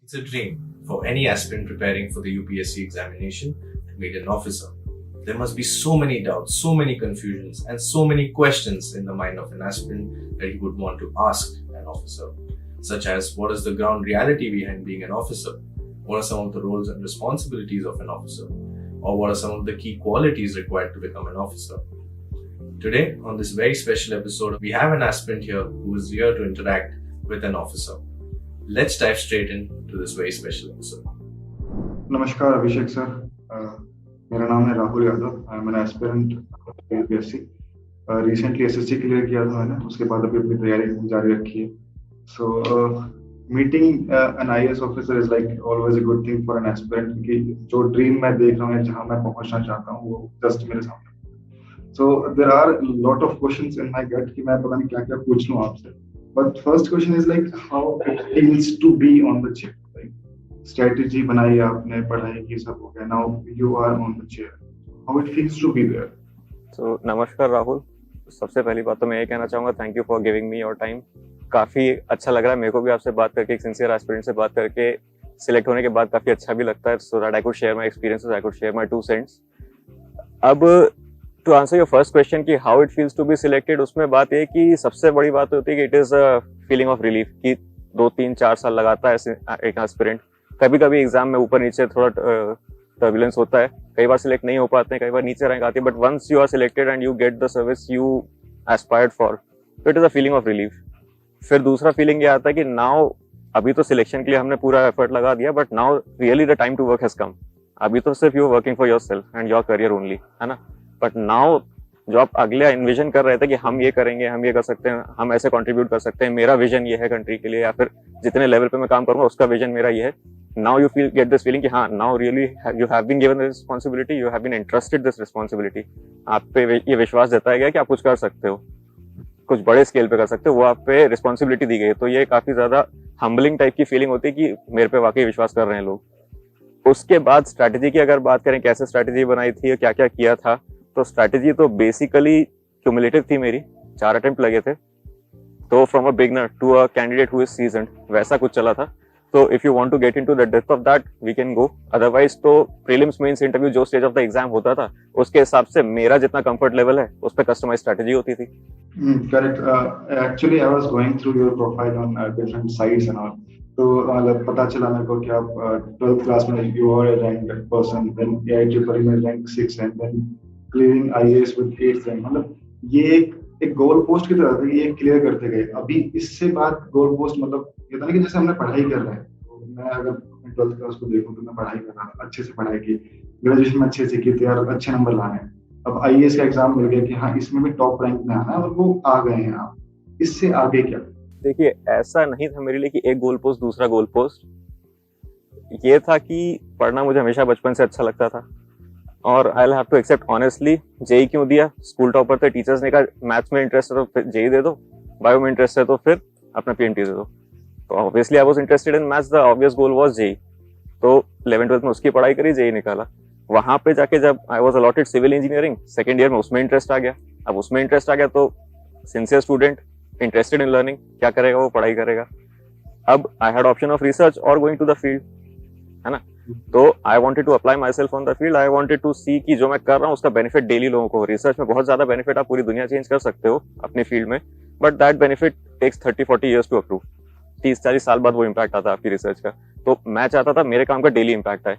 It's a dream for any aspirant preparing for the UPSC examination to meet an officer. There must be so many doubts, so many confusions, and so many questions in the mind of an aspirant that he would want to ask an officer, such as what is the ground reality behind being an officer? What are some of the roles and responsibilities of an officer? Or what are some of the key qualities required to become an officer? Today, on this very special episode, we have an aspirant here who is here to interact with an officer. Let's dive straight into this very special episode. नमस्कार अभिषेक sir, मेरा नाम है Rahul Yadav. I am an aspirant UPSC. Recently SSC clear किया था मैंने, उसके बाद अभी अपनी तैयारी जारी रखी है। So meeting an IAS officer is like always a good thing for an aspirant, क्योंकि जो ड्रीम मैं देख रहा हूँ, जहाँ मैं पहुंचना चाहता हूँ, वो जस्ट मेरे सामने। So there are lot of questions in my gut कि मैं पता नहीं क्या क्या पूछ लूँ आपसे। But first question is like how it feels to be on the chair. Strategy बनाई आपने, पढ़ाई की, सब हो गया, now you are on the chair, how it feels to be there. So नमस्कार राहुल, सबसे पहली बात तो मैं ये कहना चाहूँगा, thank you for giving me your time. काफ़ी अच्छा लग रहा है मेरे को भी आपसे बात करके, एक सिंसियर एस्पिरेंट से बात करके। सिलेक्ट होने के बाद काफ़ी अच्छा भी लगता है, so that I could share my experiences, I could share my 2 cents. अब to answer your first question कि how it feels to be selected, उसमें बात ये कि सबसे बड़ी बात होती है कि it is a feeling of relief कि 2-3-4 साल लगाता है एक एस्पिरेंट। कभी कभी एग्जाम में ऊपर नीचे थोड़ा टर्बुलेंस होता है, कई बार सिलेक्ट नहीं हो पाते हैं, कई बार नीचे रैंक आती है, but once you are selected and you get the service you aspired for, तो it is a feeling of relief. फिर दूसरा फीलिंग ये आता है कि नाउ अभी तो सिलेक्शन के लिए हमने पूरा एफर्ट लगा दिया, but now really the time to work has come. अभी तो सिर्फ you working for yourself and your career only, है ना। बट नाउ जो आप अगले इन्विजन कर रहे थे कि हम ये करेंगे, हम ये कर सकते हैं, हम ऐसे कंट्रीब्यूट कर सकते हैं, मेरा विजन ये है कंट्री के लिए, या फिर जितने लेवल पे मैं काम करूंगा उसका विजन मेरा ये है। Now you feel get this feeling कि हाँ, now really you have been given this responsibility, you have been interested this responsibility. आप पे ये विश्वास जताया गया कि आप कुछ कर सकते हो, कुछ बड़े स्केल पे कर सकते हो, वो आप पे रिस्पॉन्सिबिलिटी दी गई है। तो ये काफी ज्यादा हम्बलिंग टाइप की फीलिंग होती है कि मेरे पे वाकई विश्वास कर रहे हैं लोग। उसके बाद स्ट्रैटेजी की अगर बात करें, कैसे स्ट्रैटेजी बनाई थी, क्या क्या किया था, तो स्ट्रैटेजी तो बेसिकली क्यूमुलेटिव थी मेरी। 4 अटेम्प्ट लगे थे, तो from a beginner to a candidate who is seasoned, वैसा कुछ चला था। तो if you want to get into the depth of that we can go, otherwise तो प्रीलिम्स मेंस इंटरव्यू जो स्टेज ऑफ द एग्जाम होता था उसके हिसाब से मेरा जितना कंफर्ट लेवल है उस पर कस्टमाइज स्ट्रैटेजी होती थी। Correct. Actually I was going through your profile on different sites and all, तो पता चला मेरे को कि आप 12th क्लास में you are a ranked person, then AI triple में rank 6 and then clearing IAS with 8th rank. मतलब ये एक गोल पोस्ट की तरह था, ये क्लियर करते गए। अभी इससे बात गोल पोस्ट मतलब ये था कि जैसे हमने पढ़ाई कर रहे हैं, तो मैं अगर 12th क्लास को देखूं तो मैं पढ़ाई कर रहा था, अच्छे से पढ़ाई की, ग्रेजुएशन में अच्छे से की थी और अच्छे नंबर लाने हैं। अब आईएएस का एग्जाम मिल गया कि हाँ इसमें भी टॉप रैंक में आना है, और वो आ गए हैं आप। इससे आगे क्या? देखिए, ऐसा नहीं था मेरे लिए कि एक गोल पोस्ट दूसरा गोल पोस्ट। ये था कि पढ़ना मुझे हमेशा बचपन से अच्छा लगता था, और I have to accept honestly, JEE क्यों दिया, स्कूल टॉपर थे, टीचर्स ने कहा मैथ्स में इंटरेस्ट है तो फिर जेई दे दो, बायो में इंटरेस्ट है तो फिर अपना पीएमटी दे दो। तो obviously I was interested in maths, the obvious goal was JEE. तो 11th-12th में उसकी पढ़ाई करी, जेई निकाला। वहां पे जाके जब I was allotted civil engineering, second year में उसमें इंटरेस्ट आ गया। अब उसमें इंटरेस्ट आ गया तो sincere student interested in learning, क्या करेगा वो पढ़ाई करेगा। अब I had option of research और गोइंग टू द फील्ड, है ना। तो I wanted to apply myself on the field, I wanted to see कि जो मैं कर रहा हूँ उसका बेनिफिट डेली लोगों को। रिसर्च में बहुत ज्यादा बेनिफिट, आप पूरी दुनिया चेंज कर सकते हो अपनी फील्ड में, but that benefit takes 30-40 years to approve. 30-40 साल बाद वो इम्पैक्ट आता है आपकी रिसर्च का। तो मैं चाहता था मेरे काम का डेली इम्पैक्ट आए,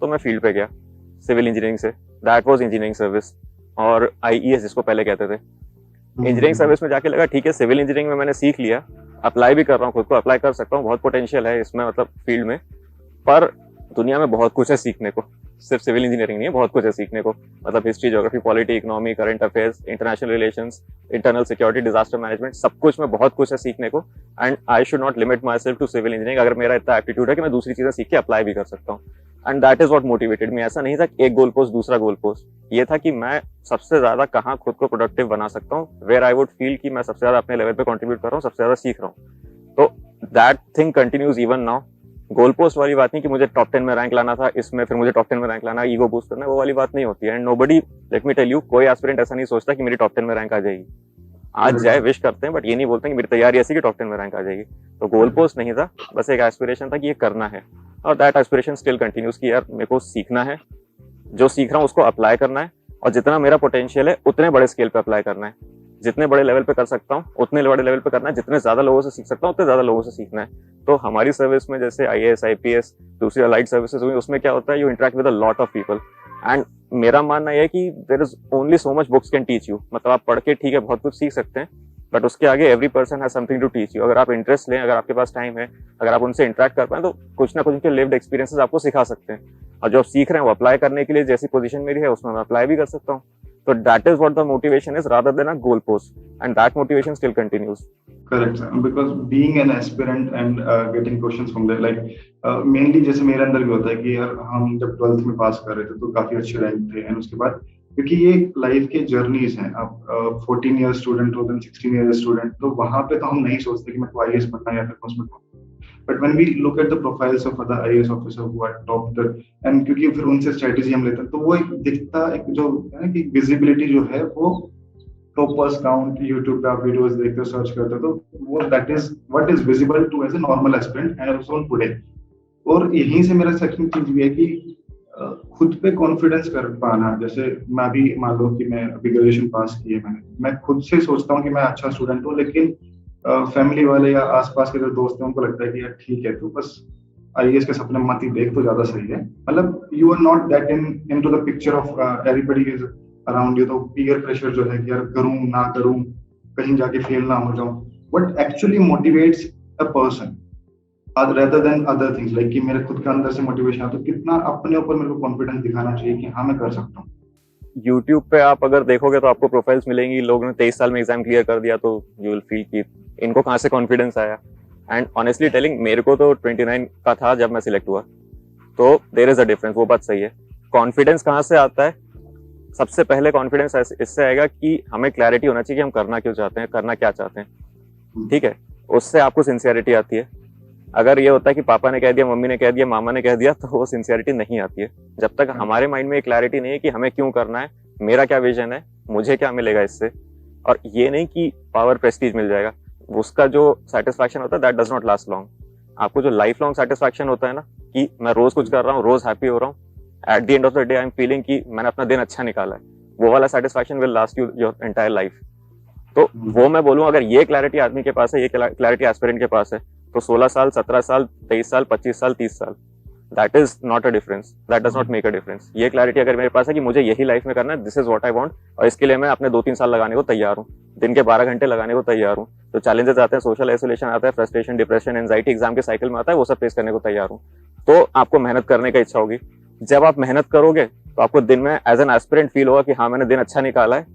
तो मैं फील्ड पे गया सिविल इंजीनियरिंग से। दैट वॉज इंजीनियरिंग सर्विस, और आईईएस जिसको पहले कहते थे। इंजीनियरिंग सर्विस में जाके लगा ठीक है, सिविल इंजीनियरिंग में मैंने सीख लिया, अप्लाई भी कर रहा हूँ, खुद को अप्लाई कर सकता हूँ, बहुत पोटेंशियल है इसमें, मतलब फील्ड में। पर दुनिया में बहुत कुछ है सीखने को, सिर्फ सिविल इंजीनियरिंग नहीं है, बहुत कुछ है सीखने को। मतलब history, geography, polity, economy, current affairs, international relations, internal security, disaster management, सब कुछ में बहुत कुछ है सीखने को। And I should not limit myself to civil engineering. अगर मेरा इतना एप्टीट्यूड है कि मैं दूसरी चीजें सीख के अप्लाई भी कर सकता हूँ, and that is what motivated me. ऐसा नहीं था एक गोल पोस्ट दूसरा गोल पोस्ट, ये था कि मैं सबसे ज्यादा कहाँ खुद को प्रोडक्टिव बना सकता हूँ, वेयर आई वुड फील कि मैं सबसे ज्यादा अपने लेवल पे कंट्रीब्यूट कर रहा हूँ, सबसे ज्यादा सीख रहा हूँ। तो that thing continues even now. Goal post वाली बात नहीं कि मुझे टॉप 10 में रैंक लाना था इसमें, फिर मुझे टॉप 10 में रैंक लाना, ईगो बूस्ट करना, वो वाली बात नहीं होती है। And nobody, let me tell you, कोई एस्पिरेंट ऐसा नहीं सोचता कि मेरी टॉप 10 में रैंक आ जाएगी। आज जाए विश करते हैं, बट ये नहीं बोलते कि मेरी तैयारी ऐसी कि टॉप 10 में रैंक आ जाएगी। तो गोल पोस्ट नहीं था, बस एक एस्पिरेशन था कि ये करना है, और दैट एस्पिरेशन स्टिल कंटिन्यूज कि यार मेरे को सीखना है, जो सीख रहा हूँ उसको अप्लाई करना है, और जितना मेरा पोटेंशियल है उतने बड़े स्केल पे अप्लाई करना है, जितने बड़े लेवल पे कर सकता हूँ उतने बड़े लेवल पे करना है, जितने ज्यादा लोगों से सीख सकता हूँ उतने ज्यादा लोगों से सीखना है। तो हमारी सर्विस में जैसे IAS IPS दूसरी अलाइड सर्विसेज हुई, उसमें क्या होता है, you interact with a lot of people, and मेरा मानना यह है कि there is only so much books can teach you. मतलब आप पढ़ के ठीक है बहुत कुछ सीख सकते हैं, बट उसके आगे every person has something to teach you. अगर आप इंटरेस्ट लें, अगर आपके पास टाइम है, अगर आप उनसे इंटरेक्ट कर पाए, तो कुछ ना कुछ उनके लिव्ड एक्सपीरियंसेस आपको सिखा सकते हैं, और जो आप सीख रहे हैं वो अप्लाई करने के लिए जैसी पोजीशन मेरी है उसमें मैं अप्लाई भी कर सकता हूँ। तो that is what the motivation is rather than a goal post, and that motivation still continues. Correct, sir. Because being an aspirant and getting questions from there, like mainly जैसे मेरे अंदर भी होता है कि यार हम जब 12th में पास कर रहे थे तो काफी अच्छे रैंक थे, एंड उसके बाद क्योंकि ये लाइफ के जर्नीज हैं, आप 14 ईयर स्टूडेंट हो, देन 16 ईयर स्टूडेंट, तो वहां पे तो हम नहीं सोचते कि मैं को IAS बनना है या फिर उसमें, but when we look at the profiles of other IAS officer who are top the, and क्योंकि फिर उनसे स्ट्रेटेजी हम लेते हैं, तो वो एक दिखता, एक जो है ना कि विजिबिलिटी जो है वो टॉपर्स काउंट, यूट्यूब पे आप वीडियोस देखते हो, सर्च करते हो, तो वो that is what is visible to as a normal aspirant and also today. और यहीं से मेरा सेकंड चीज भी है कि खुद पे कॉन्फिडेंस कर पाना। जैसे मैं अभी मान लो कि मैं अभी ग्रेजुएशन पास की है, मैं खुद से सोचता हूँ कि मैं अच्छा स्टूडेंट हूँ, लेकिन फैमिली वाले या आसपास के जो दोस्त हैं उनको लगता है कि यार ठीक है, तू बस IAS के सपने मत ही देख, तो ज्यादा सही है। मतलब you are not that into the picture of everybody is around you. तो पीयर प्रेशर जो है कि यार करूं ना करूं, कहीं जाके फेल ना हो जाऊं, what actually motivates a person rather than other things, like कि मेरे खुद के अंदर से मोटिवेशन आता है, कितना अपने ऊपर मेरे को कॉन्फिडेंस दिखाना चाहिए कि हाँ मैं कर सकता हूँ। यूट्यूब पे आप अगर देखोगे तो आपको प्रोफाइल्स मिलेंगी, लोगों ने 23 साल में एग्जाम क्लियर कर दिया, तो यू विल फील कि इनको कहाँ से कॉन्फिडेंस आया। एंड ऑनेस्टली टेलिंग, मेरे को तो 29 का था जब मैं सिलेक्ट हुआ, तो देयर इज अ डिफरेंस, वो बात सही है। कॉन्फिडेंस कहाँ से आता है? सबसे पहले कॉन्फिडेंस इससे आएगा कि हमें क्लैरिटी होना चाहिए कि हम करना क्यों चाहते हैं, करना क्या चाहते हैं, ठीक है। उससे आपको सिंसियरिटी आती है। अगर ये होता है कि पापा ने कह दिया, मम्मी ने कह दिया, मामा ने कह दिया, तो वो सिंसियरिटी नहीं आती है। जब तक हमारे माइंड में क्लैरिटी नहीं है कि हमें क्यों करना है, मेरा क्या विजन है, मुझे क्या मिलेगा इससे, और ये नहीं कि पावर प्रेस्टीज मिल जाएगा, उसका जो सेटिस्फैक्शन होता है that does not last long. आपको जो लाइफ लॉन्ग सेटिस्फैक्शन होता है ना, कि मैं रोज कुछ कर रहा हूँ, रोज हैप्पी हो रहा हूँ, at the end of the day I am feeling कि मैंने अपना दिन अच्छा निकाला है, वो वाला satisfaction will last you your entire life. तो वो मैं बोलूँ, अगर ये क्लैरिटी आदमी के पास है, ये क्लैरिटी एस्पिरेंट के पास है, तो 16 साल, 17 साल, 23 साल, 25 साल, 30 साल, that is not a difference, that does not make a difference. ये क्लैरिटी अगर मेरे पास है कि मुझे यही लाइफ में करना है, this is what I want, और इसके लिए मैं अपने 2-3 साल लगाने को तैयार हूँ, दिन के 12 घंटे लगाने को तैयार हूँ। तो चैलेंजेस आते हैं, सोशल आइसोलेशन आता है, फ्रस्ट्रेशन, डिप्रेशन, एंजाइटी एग्जाम के साइकिल में आता है, वो सब फेस करने को तैयार हूँ। तो आपको मेहनत करने का इच्छा होगी। जब आप मेहनत करोगे तो आपको दिन में एज एन एस्पिरेंट फील होगा कि हाँ मैंने दिन अच्छा निकाला है,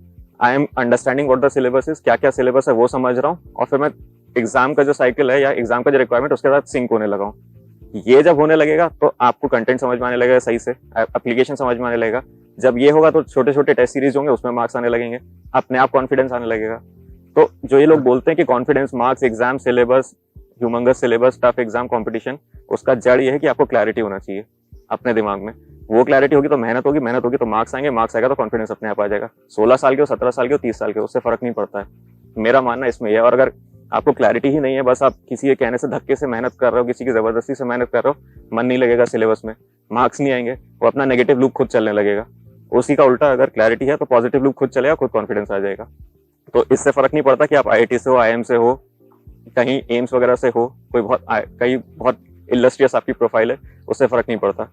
I am understanding what the syllabus is, क्या क्या सिलेबस है वो समझ रहा हूँ, और फिर मैं एग्जाम का जो साइकिल है या एग्जाम का जो रिक्वायरमेंट उसके साथ सिंक होने लगा हूँ। ये जब होने लगेगा तो आपको कंटेंट समझ में आने लगेगा, सही से एप्लीकेशन समझ में आने लगेगा। जब ये होगा तो छोटे छोटे टेस्ट सीरीज होंगे, उसमें मार्क्स आने लगेंगे, अपने आप कॉन्फिडेंस आने लगेगा। तो जो ये लोग बोलते हैं कि confidence, marks, exam, syllabus, humongous syllabus, tough exam competition, उसका जड़ ये है कि आपको क्लैरिटी होना चाहिए अपने दिमाग में। वो क्लैरिटी होगी तो मेहनत होगी, मेहनत होगी तो मार्क्स आएंगे, मार्क्स आएगा तो कॉन्फिडेंस अपने आप आ जाएगा। 16 साल के हो, 17 साल के हो, 30 साल के हो, उससे फर्क नहीं पड़ता है। मेरा मानना इसमें है। और अगर आपको क्लैरिटी ही नहीं है, बस आप किसी के कहने से, धक्के से मेहनत कर रहे हो, किसी की जबरदस्ती से मेहनत कर रहे हो, मन नहीं लगेगा सिलेबस में, मार्क्स नहीं आएंगे, वो अपना नेगेटिव लूप खुद चलने लगेगा। उसी का उल्टा अगर क्लैरिटी है तो पॉजिटिव लूप खुद चलेगा, खुद कॉन्फिडेंस आ जाएगा। तो इससे फर्क नहीं पड़ता कि आप IIT से हो, IIM से हो, कहीं एम्स वगैरह से हो, कोई बहुत इलस्ट्रियस आपकी प्रोफाइल है, उससे फर्क नहीं पड़ता।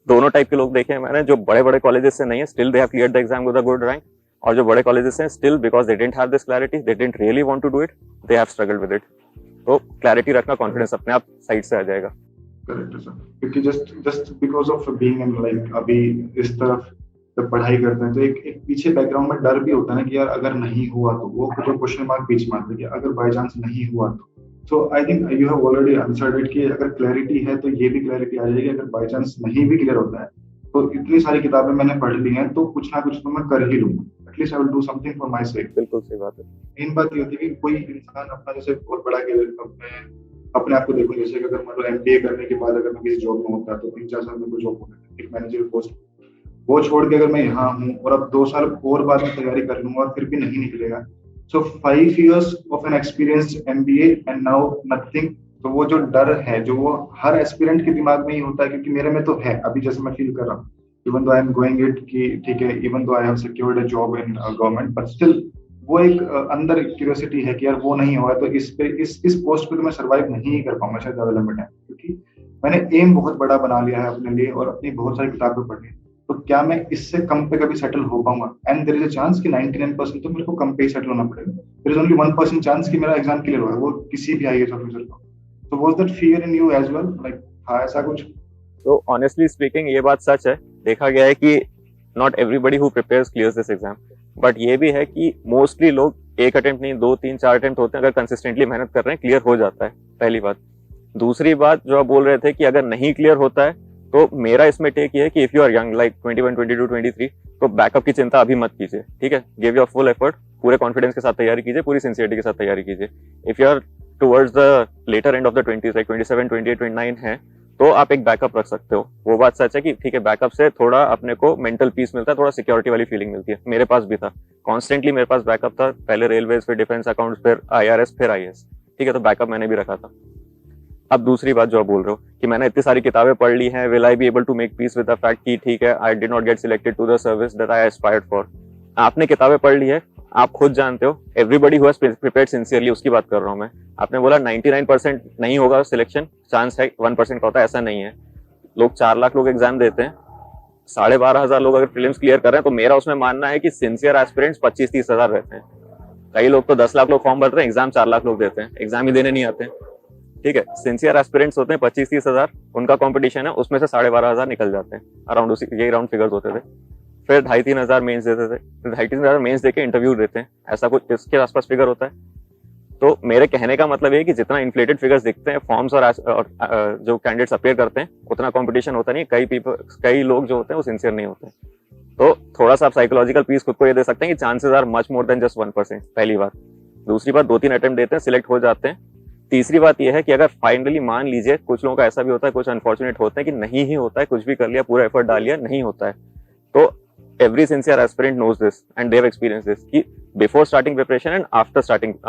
दोनों टाइप के लोग देखे हैं मैंने, जो बड़े बड़े कॉलेजेस से नहीं है, still they have cleared the exam with a good rank, और जो बड़े कॉलेजेस हैं still because they didn't have this clarity, they didn't really want to do it, they have struggled with it. तो clarity रखना, confidence अपने आप side से आ जाएगा। करेक्ट है सर, क्योंकि just because of being in like अभी इस तरफ जब पढ़ाई करते हैं तो एक पीछे बैकग्राउंड में डर भी होता है ना कि यार अगर नहीं हुआ तो, वो जो क्वेश्चन मार्क बीच में आता है कि अगर बाय चांस नहीं हुआ तो। So I think you have already answered it कि अगर क्लैरिटी है तो ये भी क्लैरिटी आ जाएगी, अगर बाय चांस नहीं भी क्लियर होता है तो इतनी सारी किताबें मैंने पढ़ ली हैं तो कुछ ना कुछ तो मैं कर ही लूंगा, at least I will do something for my सेक। बिल्कुल सही बात है। मेन बात ये होती है कि कोई इंसान अपना जैसे बहुत बड़ा अपने आप को देखो, जैसे कि अगर मतलब MBA करने के बाद अगर मैं किसी जॉब में होता तो 3-4 साल में कोई जॉब होता है, एक मैनेजर पोस्ट, वो छोड़ के अगर मैं यहाँ हूँ और अब 2 साल और बाद में तैयारी कर लूंगा और फिर भी नहीं निकलेगा, So 5 years of an experienced MBA and now nothing. तो वो जो डर है, जो वो हर एस्पिरेंट के दिमाग में ही होता है, क्योंकि मेरे में तो है अभी, जैसे मैं फील कर रहा हूँ, even though I am going it कि ठीक है, even though I have secured a job in government, but still वो एक अंदर क्यूरियोसिटी है कि यार वो नहीं हुआ तो इस पोस्ट पे तो मैं सर्वाइव नहीं कर पाऊंगा शायद ज्यादा लंबे टाइम, क्योंकि मैंने एम बहुत बड़ा बना लिया है अपने लिए और अपनी बहुत सारी किताबें पढ़ ली, तो क्या मैं इससे कम पे कभी सेटल हो पाऊंगा? And there is a chance कि 99% तो मेरे को कम पे ही सेटल होना पड़ेगा, देयर इज ओनली 1% चांस कि मेरा एग्जाम क्लियर होगा, वो किसी भी आईएएस ऑफिसर को। तो was that fear in you as well, like था ऐसा कुछ? तो ऑनेस्टली स्पीकिंग ये बात सच है, देखा गया है कि not everybody who prepares clears this exam, but ये भी है कि मोस्टली लोग एक अटेम्प्ट नहीं 2 3 4 अटेम्प्ट होते हैं, अगर कंसिस्टेंटली मेहनत कर रहे हैं क्लियर हो जाता है, पहली बात। दूसरी बात जो आप बोल रहे थे कि अगर नहीं क्लियर होता है, तो मेरा इसमें टेक ये है कि if you are young like 21 22 23, तो बैकअप की चिंता अभी मत कीजिए, ठीक है। गिव योर फुल एफर्ट, पूरे कॉन्फिडेंस के साथ तैयारी कीजिए, पूरी सिंसियरिटी के साथ तैयारी कीजिए। If you are towards the latter end of the 20s like 27 28 29 है, तो आप एक बैकअप रख सकते हो। वो बात सच है कि ठीक है, बैकअप से थोड़ा अपने को मेंटल पीस मिलता है, थोड़ा सिक्योरिटी वाली फीलिंग मिलती है। मेरे पास भी था, कॉन्स्टेंटली मेरे पास बैकअप था, पहले रेलवेज, फिर डिफेंस अकाउंट्स, फिर IRS, फिर IAS, ठीक है। तो बैकअप मैंने भी रखा था। अब दूसरी बात जो आप बोल रहे हो कि मैंने इतनी सारी किताबें पढ़ ली हैं, will I be able to make peace with the fact कि ठीक है I did not get selected to the service that I aspired for. आपने किताबें पढ़ ली है, आप खुद जानते हो, everybody who has prepared sincerely, उसकी बात कर रहा हूं मैं। आपने बोला 99% नहीं होगा सिलेक्शन, चांस है 1% का होता है, ऐसा नहीं है। लोग 4 लाख लोग एग्जाम देते हैं, 12,500 लोग अगर प्रीलिम्स क्लियर कर रहे हैं, तो मेरा उसमें मानना है कि सिंसियर एस्पिरेंट्स 25-30 हजार रहते हैं। कई लोग तो 10 लाख लोग फॉर्म भरते हैं, एग्जाम 4 लाख लोग देते हैं, एग्जाम ही देने नहीं आते हैं, ठीक है। सिंसियर एस्पिरेंट्स होते हैं 25-30 हजार, उनका कंपटीशन है, उसमें से 12,500 निकल जाते हैं, अराउंड उसी यही राउंड फिगर्स होते थे। फिर 2,500-3 हजार मेंस देते थे, फिर 2,500-3 हजार मेंस देके इंटरव्यू देते हैं, ऐसा कुछ इसके आसपास फिगर होता है। तो मेरे कहने का मतलब है कि जितना इन्फ्लेटेड फिगर्स दिखते हैं फॉर्म्स और जो कैंडिडेट्स अपेयर करते हैं, उतना कंपटीशन होता नहीं। कई लोग जो होते हैं वो सिंसियर नहीं होते। तो थोड़ा सा आप साइकोलॉजिकल पीस खुद को ये दे सकते हैं कि chances are much more than just 1%, पहली बात। दूसरी बात, 2-3 अटेम्प्ट देते हैं, सिलेक्ट हो जाते हैं। तीसरी बात यह है कि अगर फाइनली मान लीजिए, कुछ लोगों का ऐसा भी होता है, कुछ अनफॉर्चुनेट होते हैं कि नहीं ही होता है, कुछ भी कर लिया, पूरा एफर्ट डाल लिया, नहीं होता है, तो every sincere aspirant knows this and they have experienced this कि before starting preparation and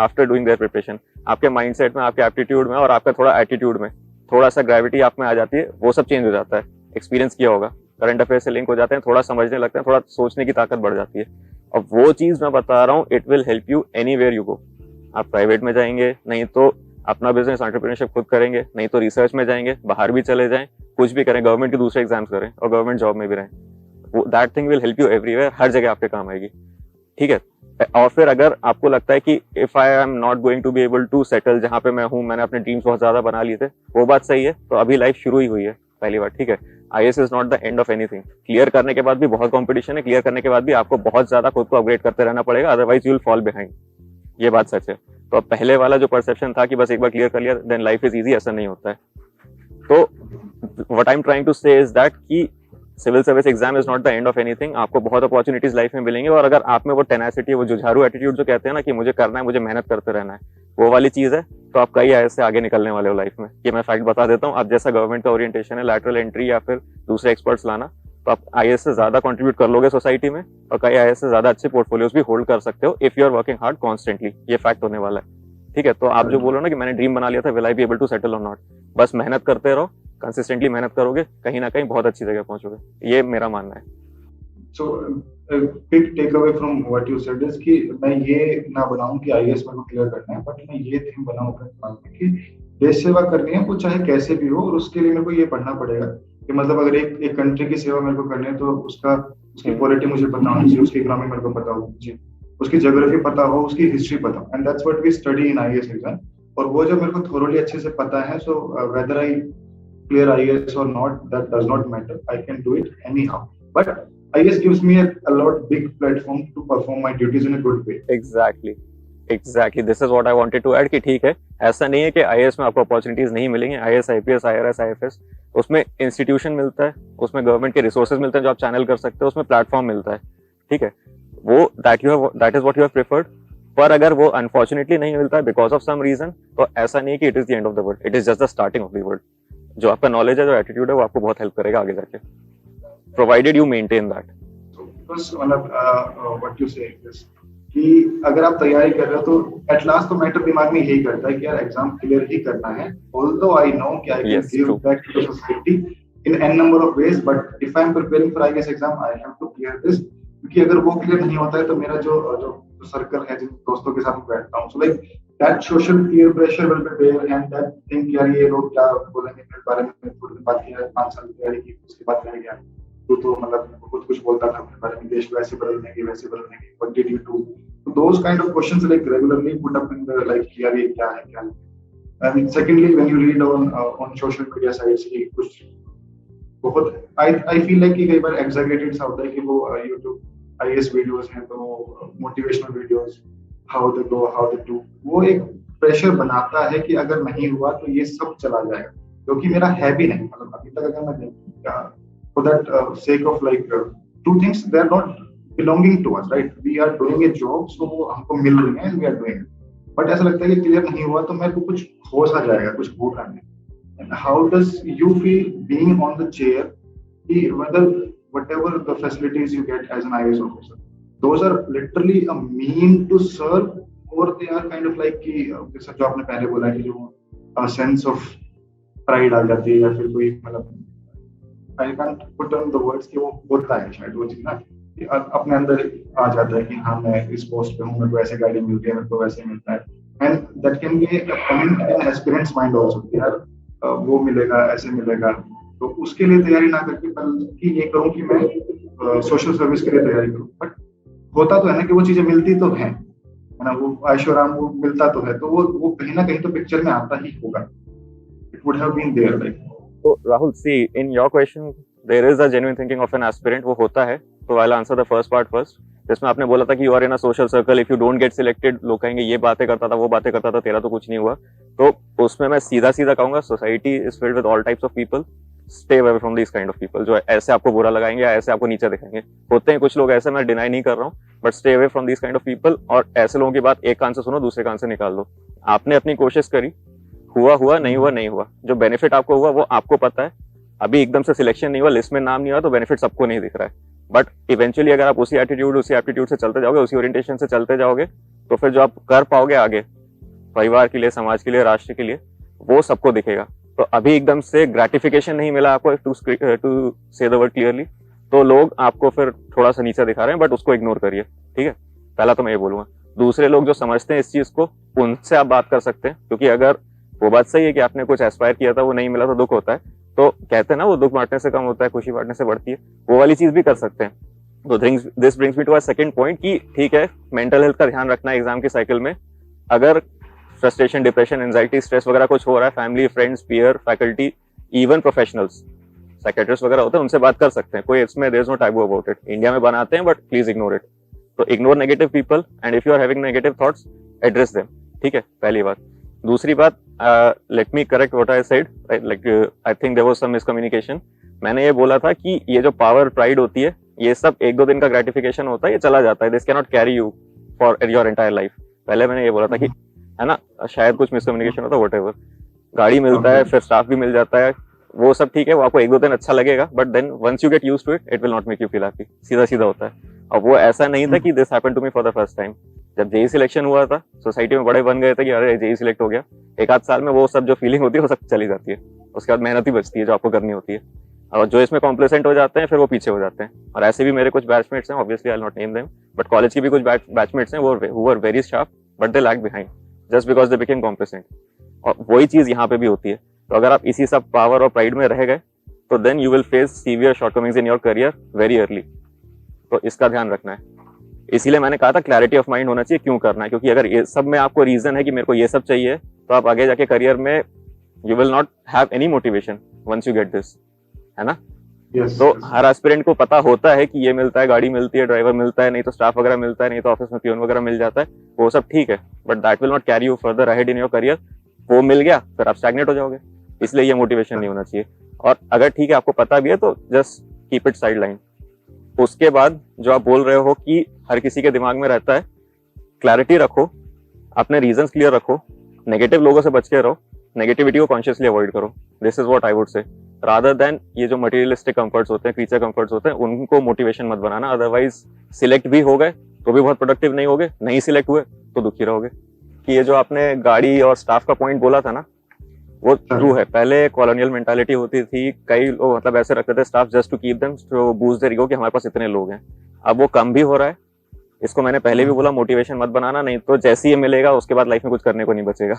after doing their preparation, आपके mindset में, आपके aptitude में और आपका थोड़ा attitude में थोड़ा सा gravity आप में आ जाती है, वो सब change हो जाता है। एक्सपीरियंस किया होगा, करंट अफेयर से लिंक हो जाते हैं, थोड़ा समझने लगते हैं, थोड़ा सोचने की ताकत बढ़ जाती है। अब वो चीज मैं बता रहा हूँ, it will help you anywhere you go. आप प्राइवेट में जाएंगे, नहीं तो अपना बिजनेस एंटरप्रेन्योरशिप खुद करेंगे, नहीं तो रिसर्च में जाएंगे, बाहर भी चले जाएं, कुछ भी करें, गवर्नमेंट के दूसरे एग्जाम्स करें और गवर्नमेंट जॉब में भी रहें, that thing will help you everywhere, हर जगह आपके काम आएगी, ठीक है। और फिर अगर आपको लगता है कि if I am not going to be able to settle जहां पे मैं हूं, मैंने अपने ड्रीम्स बहुत ज्यादा बना लिए थे, वो बात सही है, तो अभी लाइफ शुरू ही हुई है, पहली बात, ठीक है। IAS is not the end of anything. Clear करने के बाद भी बहुत कंपटीशन है, क्लियर करने के बाद भी आपको बहुत ज्यादा खुद को अपग्रेड करते रहना पड़ेगा, otherwise you will fall behind, ये बात सच है। तो अब पहले वाला जो परसेप्शन था कि बस एक बार क्लियर कर लिया देन लाइफ इज इजी, ऐसा नहीं होता है। तो what I am trying to say is that कि civil service exam is not the end of anything. आपको बहुत अपॉर्चुनिटीज लाइफ में मिलेंगे, और अगर आप में वो टेनासिटी, वो जुझारू एटीट्यूड जो कहते हैं ना कि मुझे करना है, मुझे मेहनत करते रहना है, वो वाली चीज है, तो आप कई IAS से आगे निकलने वाले हो लाइफ में। ये मैं फैक्ट बता देता हूँ। अब जैसा गवर्नमेंट का ओरिएंटेशन है, लैटरल एंट्री या फिर दूसरे एक्सपर्ट्स लाना, तो आप IAS से ज्यादा कंट्रीब्यूट कर लोगे सोसाइटी में, और कई IAS से ज्यादा अच्छे पोर्टफोलियोज भी होल्ड कर सकते हो if you are working hard constantly. ये फैक्ट होने वाला है, ठीक है। तो आप जो बोलो ना कि मैंने ड्रीम बना लिया था, will I be able to settle और नॉट, बस मेहनत करते रहो, कंसिस्टेंटली मेहनत करोगे, कहीं ना कहीं बहुत अच्छी जगह पहुंचोगे, ये मेरा मानना है। So big takeaway from what you said is कि मैं ये ना बनाऊं कि IAS मेरे को क्लियर करना है, बट मैं ये थीम बनाऊं अपने दिमाग में कि देश सेवा करनी है, वो चाहे कैसे भी हो, और उसके लिए मेरे को ये पढ़ना पड़ेगा कि मतलब अगर एक कंट्री की सेवा मेरे को करनी है, तो उसकी पॉलिटी मुझे पता होनी चाहिए, उसकी इकोनॉमी मेरे को पता होनी चाहिए, उसकी ज्योग्राफी पता हो, उसकी हिस्ट्री पता हो, and that's what we study in IAS exam. और वो जब मेरे को थोरोली अच्छे से पता है, so whether I clear IAS or not, that does not matter. I can do it anyhow. But IAS gives me a lot big platform to perform my duties in a good way. Exactly. This is what I wanted to add कि ठीक है, ऐसा नहीं है कि IAS में आपको opportunities नहीं मिलेंगे। IAS, IPS, IRS, IFS, उसमें इंस्टीट्यूशन मिलता है, उसमें गवर्नमेंट के रिसोर्सेज मिलते हैं जो आप चैनल कर सकते हो, उसमें प्लेटफॉर्म मिलता है, ठीक है। वो that is what you have preferred. पर अगर वो अनफॉर्चुनेटली नहीं मिलता है बिकॉज ऑफ सम रीजन, तो ऐसा नहीं कि it is the end of the world, it is just the starting of the world. जो आपका नॉलेज है, जो एटीट्यूड है, वो आपको बहुत हेल्प करेगा आगे जाके, provided you maintain that. So because what you say is कि अगर आप तैयारी कर रहे हो तो एट लास्ट तो मैटर दिमाग में यही करता है कि यार एग्जाम क्लियर ही करना है, ऑल्दो आई नो कि I can Yes, give true. Back to the society in an number of ways, but if I am preparing for IAS exam I have to clear this, क्योंकि अगर वो clear नहीं होता है तो मेरा जो जो सर्कल है, जिन दोस्तों के साथ मैं बैठता हूँ, so like that social peer pressure will be there and that think यार ये लोग क्या बोलेंगे मेरे बारे में, थोड़ी देर बाद किया 5 साल की तैयारी की उसके बाद रह गया, तो मतलब कुछ बोलता था अपने बारे में, देश वैसे बदलने की what did you do, so those kind of questions like regularly put up in the like यार ये क्या है क्या नहीं। And secondly when you read on social media sites कि कुछ बहुत I feel like कि कई बार exaggerated सा होता है कि वो YouTube IAS वीडियोस हैं तो motivational videos how they go how they do, वो एक प्रेशर बनाता है कि अगर नहीं हुआ तो ये सब चला जाएगा, जो कि मेरा है भी नहीं। मतलब अभी तक अगर मैं for that sake of like two things, they are not belonging to us, right? We are doing a job, so वो हमको मिल रही है and we are doing it. But ऐसा लगता है कि क्लियर नहीं हुआ तो मेरे को कुछ हो सा जाएगा, कुछ होगा नहीं। And how does you feel being on the chair, whether whatever the facilities you get as an IAS officer, those are literally a mean to serve, or they are kind of like कि जैसा जो आपने पहले बोला कि जो sense of pride आ जाती है, या फिर कोई मतलब I can't put on the words कि वो होता है शायद वो चीज ना, कि अपने अंदर आ जाता है कि हाँ मैं इस पोस्ट पे हूँ, मेरे को ऐसे गाड़ी मिलती है, मेरे को वैसे मिलता है, and that can be a point in aspirants mind also यार वो मिलेगा ऐसे मिलेगा, तो उसके लिए तैयारी ना करके बल्कि ये करूँ कि मैं सोशल सर्विस के लिए तैयारी करूँ। बट होता तो है ना कि वो चीजें मिलती तो है ना, वो ऐशोराम वो मिलता तो है, तो वो कहीं ना कहीं तो पिक्चर में आता ही होगा, it would have been there like. So Rahul, see, in your question, there is a genuine thinking of an aspirant, वो होता है। तो I'll answer the first part first, जिसमें आपने बोला था कि you are in a social circle, if you don't get selected, लोग कहेंगे ये बातें करता था, वो बातें करता था, तेरा तो कुछ नहीं हुआ। तो उसमें मैं सीधा सीधा कहूंगा, society is filled with all types of people, stay away from these kind of people, जो ऐसे आपको बुरा लगाएंगे या ऐसे आपको नीचे दिखाएंगे। होते हैं कुछ लोग ऐसे, मैं डिनाई नहीं कर रहा हूँ, but stay away from these kind of people। और ऐसे लोगों की बात एक कान से सुनो, दूसरे कान से निकाल दो। आपने अपनी कोशिश करी, हुआ नहीं हुआ नहीं हुआ, जो बेनिफिट आपको हुआ वो आपको पता है। अभी एकदम से सिलेक्शन नहीं हुआ, लिस्ट में नाम नहीं हुआ, तो बेनिफिट सबको नहीं दिख रहा है। बट इवेंचुअली अगर आप उसी एटीट्यूड उसी एप्टीट्यूड से चलते जाओगे, उसी ओरिएंटेशन से चलते जाओगे, तो फिर जो आप कर पाओगे आगे परिवार के लिए, समाज के लिए, राष्ट्र के लिए, वो सबको दिखेगा। तो अभी एकदम से ग्रेटिफिकेशन नहीं मिला आपको, टू से द वर्ड क्लियरली, तो लोग आपको फिर थोड़ा सा नीचे दिखा रहे हैं, बट उसको इग्नोर करिए, ठीक है। पहला तो मैं ये बोलूंगा। दूसरे लोग जो समझते हैं इस चीज को, उनसे आप बात कर सकते हैं, क्योंकि अगर वो बात सही है कि आपने कुछ एस्पायर किया था, वो नहीं मिला तो दुख होता है, तो कहते हैं ना वो दुख बांटने से कम होता है, खुशी बांटने से बढ़ती है, वो वाली चीज भी कर सकते हैं। तो this brings me to a second point कि ठीक है, मेंटल हेल्थ का ध्यान रखना है एग्जाम के साइकिल में। अगर फ्रस्ट्रेशन, डिप्रेशन, एंजाइटी, स्ट्रेस वगैरह कुछ हो रहा है, family, friends, peer, faculty, even professionals, psychiatrist वगैरह होते हैं, उनसे बात कर सकते हैं, कोई इसमें there is no taboo about it. India में बनाते हैं, बट प्लीज इग्नोर इट। तो ignore negative people, and if you are having negative thoughts, address them, ठीक है, पहली बात। दूसरी बात, let me correct what I said, like I think there was some miscommunication. मैंने ये बोला था कि ये जो पावर, प्राइड होती है, ये सब एक दो दिन का ग्रेटिफिकेशन होता है, ये चला जाता है, this can not carry you for your entire life. पहले मैंने ये बोला था कि है ना, शायद कुछ मिसकम्युनिकेशन होता है, व्हाटएवर। गाड़ी मिलता है, फिर स्टाफ भी मिल जाता है, वो सब ठीक है, वो आपको एक दो दिन अच्छा लगेगा, but then once you get used to it, it will not make you feel happy. सीधा सीधा होता है। अब वो ऐसा नहीं था कि this happened to me for the first time. जब जेई सिलेक्शन हुआ था, सोसाइटी में बड़े बन गए थे कि अरे जेई सिलेक्ट हो गया, एक आध साल में वो सब जो फीलिंग होती है वो सब चली जाती है, उसके बाद मेहनत ही बचती है जो आपको करनी होती है। और जो इसमें कॉम्प्लेसेंट हो जाते हैं, फिर वो पीछे हो जाते हैं। और ऐसे भी मेरे कुछ बैचमेट्स हैं, obviously I will not name them, but college के भी कुछ बैचमेट्स हैं, वो who were very sharp, but they lag behind just because they became complacent. और वही चीज यहाँ पे भी होती है। तो अगर आप इसी सब पावर और प्राइड में रह गए, तो then you will face severe shortcomings in your career very early. तो इसका ध्यान रखना है। इसीलिए मैंने कहा था क्लैरिटी ऑफ माइंड होना चाहिए, क्यों करना है, क्योंकि अगर ये सब में आपको रीजन है कि मेरे को ये सब चाहिए, तो आप आगे जाके करियर में you will not have any motivation once you get this, है ना। तो हर एस्पिरेंट को पता होता है कि ये मिलता है, गाड़ी मिलती है, ड्राइवर मिलता है, नहीं तो स्टाफ वगैरह मिलता है, नहीं तो ऑफिस में पियून वगैरह मिल जाता है, वो सब ठीक है, but that will not carry you further ahead in your career. वो मिल गया, फिर आप स्टैग्नेट हो जाओगे, इसलिए ये मोटिवेशन नहीं होना चाहिए। और अगर ठीक है आपको पता भी है, तो just keep it side line. उसके बाद जो आप बोल रहे हो कि हर किसी के दिमाग में रहता है, क्लैरिटी रखो, अपने रीजंस क्लियर रखो, नेगेटिव लोगों से बच के रहो, नेगेटिविटी को कॉन्शियसली अवॉइड करो। This is what I would say, rather than ये जो मटेरियलिस्टिक कंफर्ट्स होते हैं, क्रीचर कंफर्ट्स होते हैं, उनको मोटिवेशन मत बनाना। अदरवाइज सिलेक्ट भी हो गए तो भी बहुत प्रोडक्टिव नहीं होगे, नहीं सिलेक्ट हुए तो दुखी रहोगे। कि ये जो आपने गाड़ी और स्टाफ का पॉइंट बोला था ना, वो ट्रू है। पहले कॉलोनियल मेंटालिटी होती थी, कई लोग मतलब ऐसे रखते थे staff just to keep them, to boost their ego कि हमारे पास इतने लोग हैं। अब वो कम भी हो रहा है। इसको मैंने पहले भी बोला, मोटिवेशन मत बनाना, नहीं तो जैसे ही ये मिलेगा उसके बाद लाइफ में कुछ करने को नहीं बचेगा,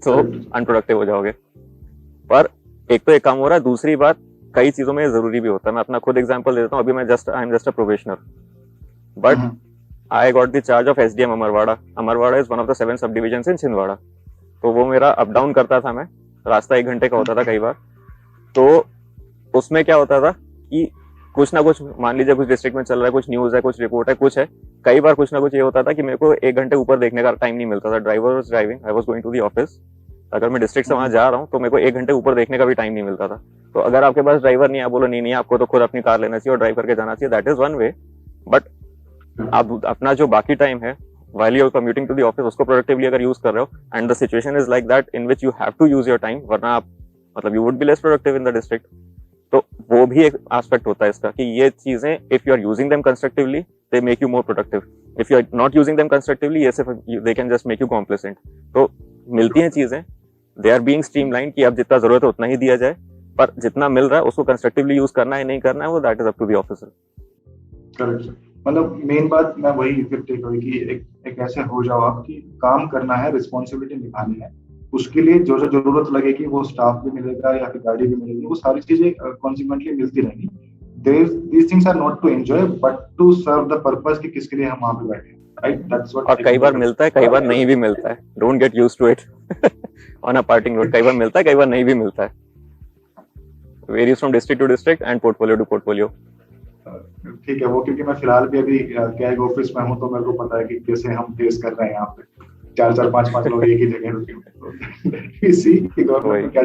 तो अनप्रोडक्टिव हो जाओगे। पर एक तो एक काम हो रहा है, दूसरी बात कई चीजों में जरूरी भी होता है। मैं अपना खुद एग्जांपल देता हूँ। अभी मैं I am just a probationer, but I got the charge of SDM Amarwara. Amarwara is one of the 7 sub division in Chhindwara. तो वो मेरा अप डाउन करता था, मैं रास्ता 1 घंटे का होता था कई बार। तो उसमें क्या होता था कि कुछ ना कुछ, मान लीजिए कुछ डिस्ट्रिक्ट में चल रहा है, कुछ न्यूज है, कुछ रिपोर्ट है, कुछ है, कई बार कुछ ना कुछ ये होता था कि मेरे को 1 घंटे ऊपर देखने का टाइम नहीं मिलता था। Driver was driving, I was going to the office. अगर मैं डिस्ट्रिक्ट से वहां जा रहा हूँ तो मेरे को 1 घंटे ऊपर देखने का भी टाइम नहीं मिलता था। तो अगर आपके पास ड्राइवर नहीं है, आप बोलो नहीं आपको तो खुद अपनी कार लेना चाहिए और ड्राइव करके जाना चाहिए, that is one way. But आप अपना जो बाकी टाइम है while you're commuting to the office उसको प्रोडक्टिवली अगर यूज कर रहे हो, and the situation is like that in which you have to use your time, वरना आप मतलब you would be less productive in the district. तो वो भी एक एस्पेक्ट होता है इसका कि ये चीजें if you are using them constructively they make you more productive, if you are not using them constructively ये सिर्फ they can just make you complacent. तो मिलती हैं चीजें, दे आर बीइंग स्ट्रीमलाइन कि अब जितना जरूरत है उतना ही दिया जाए, पर जितना मिल रहा है उसको कंस्ट्रक्टिवली यूज करना है नहीं करना है वो that is up to the officer. Correct sir. मतलब मेन बात मैं वही फिर टेक हुई कि एक ऐसे हो जाओ आप कि काम करना है, रिस्पॉन्सिबिलिटी निभानी है, उसके लिए जो जो जरूरत लगेगी वो स्टाफ भी मिलेगा या फिर गाड़ी भी मिलेगी, वो सारी चीजें कॉन्सिक्वेंटली मिलती रहेंगी। These things are not to enjoy but to serve the purpose कि किसके लिए हम वहां पे बैठे हैं, राइट? That's what. और कई बार मिलता है, कई बार नहीं भी मिलता है। Don't get used to it on a parting note. कई बार मिलता है, कई बार नहीं भी मिलता है। Varies from district to district and portfolio to portfolio. ठीक है, वो क्योंकि मैं फिलहाल भी अभी कैग ऑफिस में हूँ तो मेरे को पता है कि कैसे हम फेस कर रहे हैं यहाँ पे 4-4 5-5 लोग एक ही जगह रुके हुए। सी कि गवर्नमेंट क्या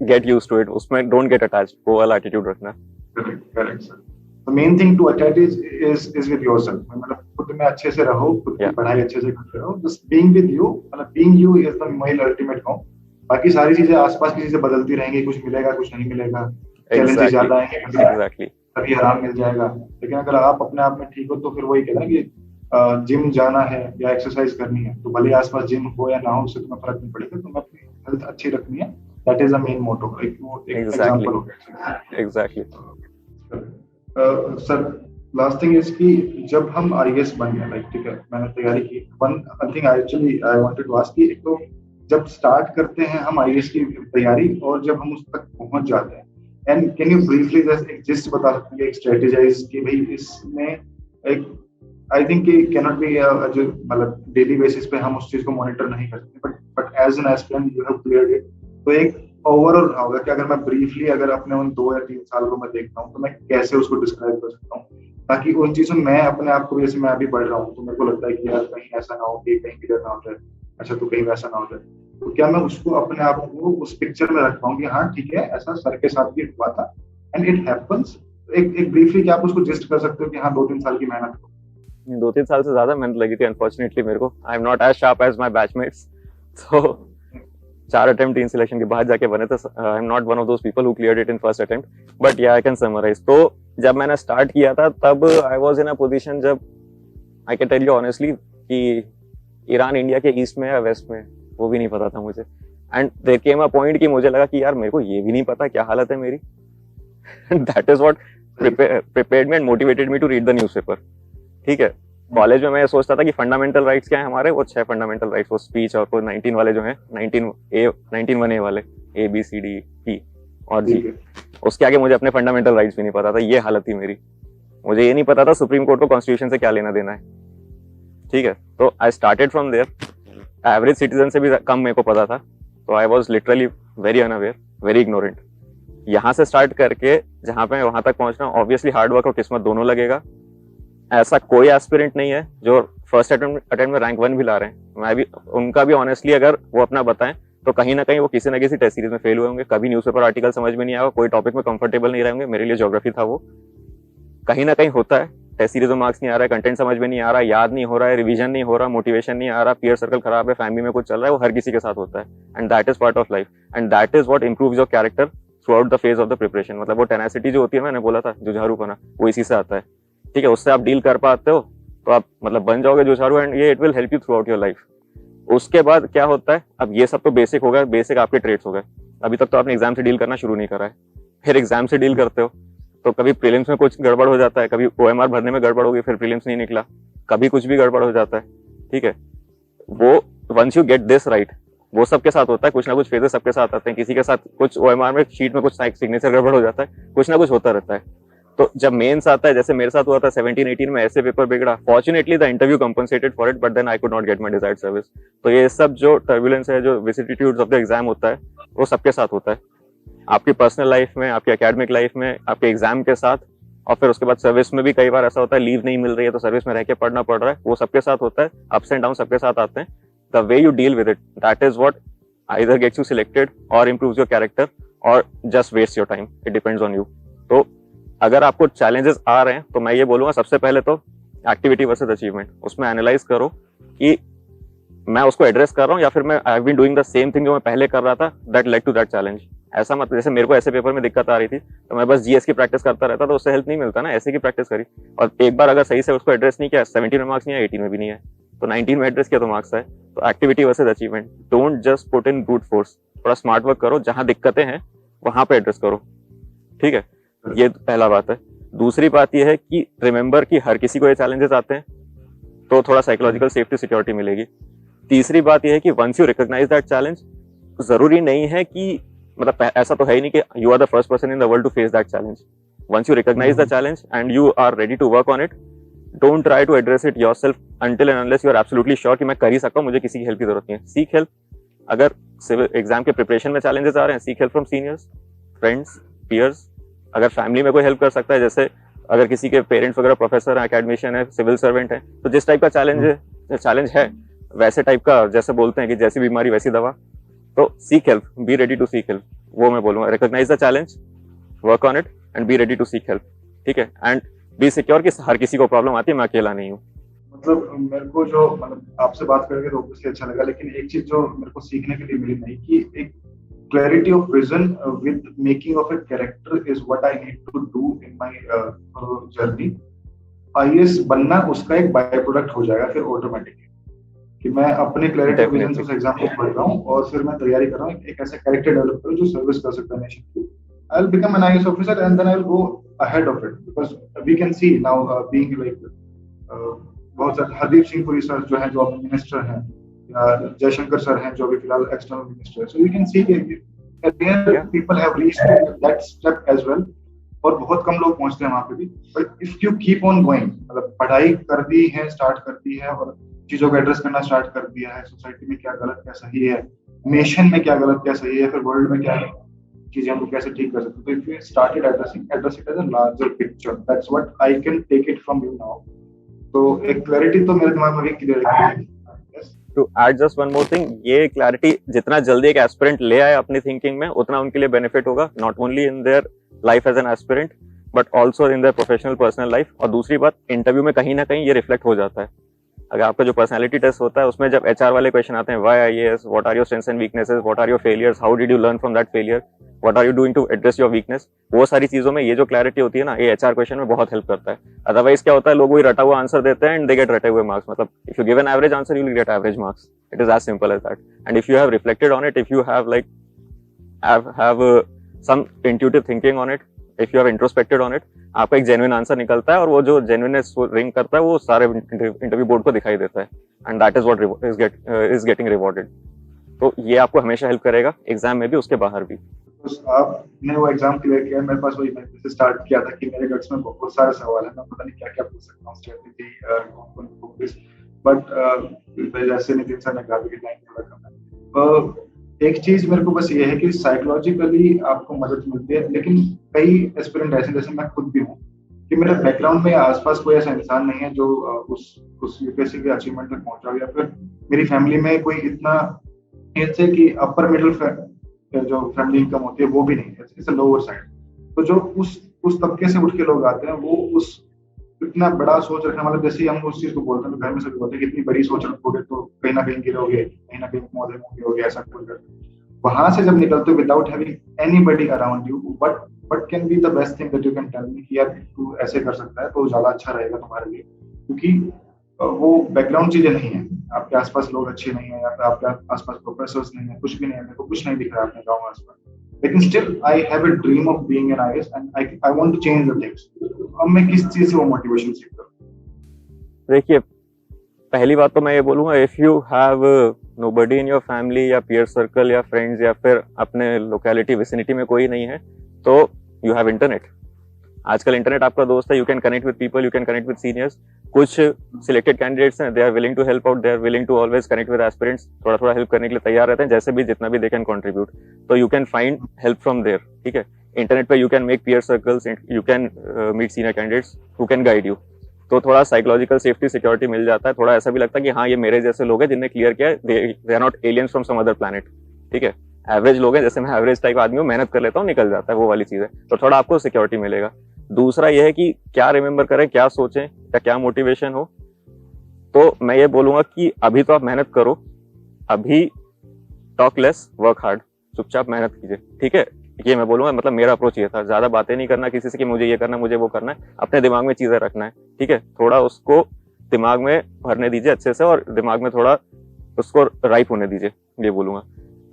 गेट यूज्ड टू इट, उसमें डोंट गेट अटैच्ड, वो वाला एटीट्यूड रखना। Correct sir. The main thing to attach is with yourself. मतलब खुद में अच्छे से रहो, खुद की पढ़ाई अच्छे से करते रहो, जस्ट बीइंग विद यू। मतलब being you is the main ultimate goal. बाकी सारी चीजें आसपास की चीजें बदलती रहेंगी, कुछ मिलेगा कुछ नहीं मिलेगा, चैलेंजेस ज्यादा आएंगे, एग्जैक्टली तभी आराम मिल जाएगा। लेकिन अगर आप अपने आप में ठीक हो तो फिर वही कहना कि जिम जाना है या एक्सरसाइज करनी है तो भले आसपास जिम हो या ना हो उससे तुम्हें फर्क नहीं पड़ेगा, तुम्हें अपनी हेल्थ अच्छी रखनी है। That is the main motto. एक एग्जांपल हो गया। Exactly. Sir last thing is कि जब हम आईएएस बन गए, लाइक ठीक है मैंने तैयारी की, one thing actually I wanted to ask कि एक तो जब स्टार्ट करते हैं हम आईएएस की तैयारी और जब हम उस तक पहुंच जाते हैं, and can you briefly just एक जिस्ट बता सकते हैं, एक स्ट्रेटेजाइज कि भाई इसमें एक आई थिंक कि कैन नॉट बी जो मतलब डेली बेसिस पे हम उस चीज को मॉनिटर नहीं कर सकते, but as an aspirant you have cleared it. तो एक ओवरऑल होगा कि अगर मैं ब्रीफली अगर अपने उन 2 या 3 साल को मैं देखता हूँ तो मैं कैसे उसको डिस्क्राइब कर सकता हूँ, ताकि उन चीजों में मैं अपने आप को, जैसे मैं अभी बढ़ रहा हूँ तो मेरे को लगता है कि यार कहीं ऐसा ना हो कि कहीं क्लियर ना हो जाए, अच्छा तो कहीं वैसा ना हो जाए, तो क्या मैं उसको अपने आप को उस पिक्चर में रख पाऊँ कि हाँ ठीक है ऐसा सर के साथ भी हुआ था एंड इट हैपेंस। एक ब्रीफली क्या आप उसको जस्ट कर सकते हो कि हाँ 2-3 साल की मेहनत हो। 2-3 साल से ज्यादा मेहनत लगी थी अनफॉर्चुनेटली मेरे को। I am not as sharp as my batchmates. तो 4 अटेम्प्ट 3 सिलेक्शन के बाद जाके बने थे। आई am not one of those people who cleared it in first attempt, but या आई कैन समराइज। तो जब मैंने स्टार्ट किया था तब I was in a position जब I can tell you honestly कि ईरान इंडिया के ईस्ट में या वेस्ट में वो भी नहीं पता था मुझे। And there came a point कि मुझे लगा कि यार मेरे को ये भी नहीं पता क्या हालत है मेरी। That is what prepared me and motivated me to read the newspaper। ठीक है, कॉलेज में मैं सोचता था कि फंडामेंटल राइट्स क्या है हमारे, वो 6 फंडामेंटल राइट्स, वो स्पीच और 19 वाले जो हैं 19 वाले ABCDE और G। उसके आगे मुझे अपने फंडामेंटल राइट्स भी नहीं पता था। ये हालत थी मेरी। मुझे ये नहीं पता था सुप्रीम कोर्ट को कॉन्स्टिट्यूशन से क्या लेना देना है। ठीक है, तो I started from there. Average citizen से भी कम मेरे को पता था। तो I was literally very unaware, very ignorant. यहाँ से स्टार्ट करके जहाँ पे वहां तक पहुंचना ऑब्वियसली हार्डवर्क और किस्मत दोनों लगेगा। ऐसा कोई एस्पिरेंट नहीं है जो फर्स्ट अटेम्प्ट में रैंक 1 भी ला रहे हैं। मैं भी उनका भी ऑनेस्टली अगर वो अपना बताएं तो कहीं ना कहीं वो किसी ना किसी टेस्ट सीरीज में फेल हुए होंगे, कभी न्यूज़पेपर आर्टिकल समझ में नहीं आएगा, कोई टॉपिक में कंफर्टेबल नहीं रहेंगे। मेरे लिए ज्योग्राफी था वो। कहीं ना कहीं होता है, टेस्ट सीरीज में मार्क्स नहीं आ रहा है, कंटेंट समझ में नहीं आ रहा, याद नहीं हो रहा है, रिवीजन नहीं हो रहा, मोटिवेशन नहीं आ रहा, पीयर सर्कल खराब है, फैमिली में कुछ चल रहा है, वो हर किसी के साथ होता है। And that is part of life and that is what improves your character through out the phase of the preparation. मतलब वो टेनासिटी जो होती है, मैंने बोला था जुझारूपना, वो इसी से आता है ठीक है, उससे आप डील कर पाते हो तो आप मतलब बन जाओगे जुझारू, एंड ये it will help you through out your life. उसके बाद क्या होता है, अब ये सब तो बेसिक हो गया, बेसिक आपके ट्रेड्स हो गए। अभी तक तो आपने एग्जाम से डील करना शुरू नहीं करा है, फिर एग्जाम से डील करते हो तो कभी प्रीलिम्स में कुछ गड़बड़ हो जाता है, कभी ओएमआर भरने में गड़बड़ होगी, फिर प्रीलिम्स नहीं निकला, कभी कुछ भी गड़बड़ हो जाता है। ठीक है, वो once you get this right, वो सबके साथ होता है, कुछ ना कुछ फेजेस सबके साथ आते हैं, किसी के साथ कुछ ओएमआर में शीट में कुछ सिग्नेचर गड़बड़ हो जाता है, कुछ ना कुछ होता रहता है। तो जब मेंस आता है, जैसे मेरे साथ हुआ था 17-18 में, ऐसे पेपर बिगड़ा, fortunately the interview compensated for it, but then I could not get my desired service. तो ये सब जो टर्बुलेंस है, जो विसिटिट्यूड्स ऑफ द एग्जाम होता है, वो सबके साथ होता है, आपकी पर्सनल लाइफ में, आपकी एकेडमिक लाइफ में, आपके एग्जाम के साथ, और फिर उसके बाद सर्विस में भी कई बार ऐसा होता है लीव नहीं मिल रही है तो सर्विस में रह के पढ़ना पड़ रहा है, वो सबके साथ होता है, अप्स एंड डाउन सबके साथ आते हैं। The way you deal with it, that is what either gets you selected or improves your character or just wastes your time, it depends on you। तो अगर आपको चैलेंजेस आ रहे हैं तो मैं ये बोलूंगा सबसे पहले तो एक्टिविटी वर्सेस अचीवमेंट, उसमें एनालाइज करो कि मैं उसको एड्रेस कर रहा हूँ या फिर मैं I have been doing the same thing जो मैं पहले कर रहा था, that led to that challenge. ऐसा मतलब जैसे मेरे को ऐसे पेपर में दिक्कत आ रही थी तो मैं बस जीएस की प्रैक्टिस करता रहता, तो उससे हेल्प नहीं मिलता ना, ऐसे की प्रैक्टिस करी और एक बार अगर सही से उसको एड्रेस नहीं किया, 17 में मार्क्स नहीं है, 18 में भी नहीं है, तो 19 में एड्रेस किया तो मार्क्स आए। तो activity versus achievement, don't just put in brute force, थोड़ा स्मार्ट वर्क करो, जहां दिक्कतें हैं वहां पे एड्रेस करो। ठीक है, ये पहला बात है। दूसरी बात ये है कि रिमेंबर कि हर किसी को ये चैलेंजेस आते हैं, तो थोड़ा साइकोलॉजिकल सेफ्टी सिक्योरिटी मिलेगी। तीसरी बात ये है कि once you recognise that challenge, जरूरी नहीं है कि मतलब ऐसा तो है ही नहीं कि you are the first person in the world to face that challenge. Once you recognise the challenge and you are ready to work on it, don't try to address it yourself until and unless you are absolutely sure कि मैं कर ही सकता हूँ, मुझे किसी की help की जरूरत नहीं है। सीक हेल्प, अगर सिविल एग्जाम के प्रिपरेशन में चैलेंजेस आ रहे हैं, seek help from seniors, friends, peers. अगर फैमिली में कोई हेल्प कर सकता है, जैसे अगर किसी के पेरेंट्स वगैरह प्रोफेसर है, एकेडमिशियन है, सिविल सर्वेंट है, तो जिस टाइप का चैलेंज है वैसे टाइप का, जैसे बोलते हैं कि जैसी बीमारी वैसी दवा, तो seek help, be ready to seek help, वो मैं बोलूंगा। Recognise the challenge, work on it and be ready to seek help. ठीक है, एंड बी सिक्योर कि हर किसी को प्रॉब्लम आती है, मैं अकेला नहीं हूँ। मतलब मेरे को जो मतलब आपसे बात करके तो ऑब्वियसली अच्छा लगा, लेकिन एक चीज जो मेरे को सीखने के लिए मिली नहीं कि एक clarity of vision with making of a character is what I need to do in my journey. IAS बनना उसका एक बाय प्रोडक्ट हो जाएगा फिर ऑटोमेटिकली, कि मैं अपने क्लैरिटी ऑफ विजन से उस एग्जाम को पढ़ रहा हूँ और फिर मैं तैयारी कर रहा हूँ एक ऐसा कैरेक्टर डेवलप करूँ जो सर्विस कर सकता है नेशन की। I will become an IAS officer and then I will go ahead of it, because we can see now being like बहुत सारे हरदीप सिंह पुरी सर जो है, जो अब मिनिस्टर हैं, या जयशंकर सर हैं जो अभी फिलहाल एक्सटर्नल मिनिस्टर है। So we can see people have reached that step as well, और बहुत कम लोग पहुंचते हैं वहां पे भी। But if you keep on going, मतलब पढ़ाई कर दी है, स्टार्ट कर दी है और चीजों को एड्रेस करना स्टार्ट कर दिया है, सोसाइटी में क्या गलत क्या सही है, नेशन में क्या गलत क्या सही है, फिर वर्ल्ड में क्या चीजें हमको कैसे ठीक कर सकते हैं। तो if you started address it as a larger picture, that's what I can take it from you now. तो एक क्लैरिटी तो मेरे दिमाग में भी क्लियर है। To add just one more thing, ये क्लैरिटी जितना जल्दी एक एस्पिरेंट ले आए अपनी थिंकिंग में, उतना उनके लिए बेनिफिट होगा, not only in their life as an aspirant but also in their professional personal life. और दूसरी बात, इंटरव्यू में कहीं ना कहीं ये रिफ्लेक्ट हो जाता है। अगर आपका जो पर्सनालिटी टेस्ट होता है उसमें जब एचआर वाले क्वेश्चन आते हैं, why IAS, what are your strengths and weaknesses, what are your failures, how did you learn from that failure, what are you doing to address your weakness, वो सारी चीजों में ये जो क्लैरिटी होती है ना, ये एचआर क्वेश्चन में बहुत हेल्प करता है। अदरवाइज क्या होता है, लोग वही रटा हुआ आंसर देते हैं एंड दे गेट रटे हुए मार्क्स। मतलब if you give an average answer you will get average marks, it is as simple as that. And if you have reflected on it, if you have like have some intuitive thinking on it, if you have introspected on it, आपका एक genuine answer निकलता है और वो जो genuineness ring करता है वो सारे इंटरव्यू बोर्ड को दिखाई देता है, and that is what is getting rewarded. तो ये आपको हमेशा हेल्प करेगा एग्जाम में भी, उसके बाहर भी। तो आपने वो एग्जाम क्लियर किया, मेरे पास वही मैंने से स्टार्ट किया था कि मेरे गट्स में बहुत सारे सवाल हैं, मैं पता नहीं क्या क्या पूछ सकता हूँ, स्ट्रेटजी कौन फोकस, बट जैसे नितिन सर ने कहा कि टाइम थोड़ा कम है। एक चीज मेरे को बस ये है कि साइकोलॉजिकली आपको मदद मिलती है, लेकिन कई एस्पिरेंट ऐसे, जैसे मैं खुद भी हूँ, कि मेरे बैकग्राउंड में आसपास कोई ऐसा इंसान नहीं है जो उस यूपीएससी के अचीवमेंट तक पहुंचा, या फिर मेरी फैमिली में कोई इतना ऐसे कि अपर मिडिल जो फैमिली इनकम होती है वो भी नहीं है, इट्स अ लोअर साइड। तो जो उस तबके से उठ के लोग आते हैं, वो उस इतना बड़ा सोच रखने वाला, जैसे हम उस चीज को बोलते हैं तो घर में सभी बोलते हैं कि इतनी बड़ी सोच रखोगे तो कहीं ना कहीं गिरोगे, कहीं ना कहीं मौत होगी, ऐसा कुछ। वहां से जब निकलते हो without having anybody around you, but what can be the best thing that you can tell me कि यार तू ऐसे कर सकता है तो ज़्यादा अच्छा रहेगा तुम्हारे लिए, क्योंकि वो बैकग्राउंड चीजें नहीं है, आपके आसपास लोग अच्छे नहीं है, या फिर आपके आसपास प्रोफेसर्स नहीं है, कुछ भी नहीं है, मेरे को कुछ नहीं दिख रहा है अपने गाँव आसपास, लेकिन still I have a dream of being an IAS and I want to change the things. अब मैं किस चीज से वो मोटिवेशन सीख करूं? देखिए, पहली बात तो मैं ये बोलूंगा, if you have nobody in your family या पीयर सर्कल या फ्रेंड्स या फिर अपने लोकेलिटी विसिनिटी में कोई नहीं है, तो यू हैव इंटरनेट। आजकल इंटरनेट आपका दोस्त है, you can connect with people, you can connect with seniors. कुछ सिलेक्टेड कैंडिडेट्स हैं, they are willing to help out, they are willing to always connect with aspirants, थोड़ा थोड़ा हेल्प करने के लिए तैयार रहते हैं, जैसे भी जितना भी दे कैन कंट्रीब्यूट, तो you can find help from there. ठीक है, इंटरनेट पे you can make peer circles, you can meet senior candidates who can guide you, तो थोड़ा साइकोलॉजिकल सेफ्टी सिक्योरिटी मिल जाता है। थोड़ा ऐसा भी लगता है कि हाँ, ये मेरे जैसे लोग हैं जिनने क्लियर किया है, they are not aliens from some other planet. ठीक है, एवरेज लोग हैं, जैसे मैं एवरेज टाइप आदमी हूँ, मेहनत कर लेता हूँ, निकल जाता है, वो वाली चीज है, तो थोड़ा आपको सिक्योरिटी मिलेगा। दूसरा ये है कि क्या रिमेम्बर करें, क्या सोचें, या क्या मोटिवेशन हो, तो मैं ये बोलूंगा कि अभी तो आप मेहनत करो, अभी टॉक लेस वर्क हार्ड, चुपचाप मेहनत कीजिए। ठीक है, ये मैं बोलूंगा, मतलब मेरा अप्रोच ये था, ज्यादा बातें नहीं करना किसी से कि मुझे ये करना, मुझे वो करना है, अपने दिमाग में चीजें रखना है। ठीक है, थोड़ा उसको दिमाग में भरने दीजिए अच्छे से, और दिमाग में थोड़ा उसको राइप होने दीजिए, ये बोलूंगा।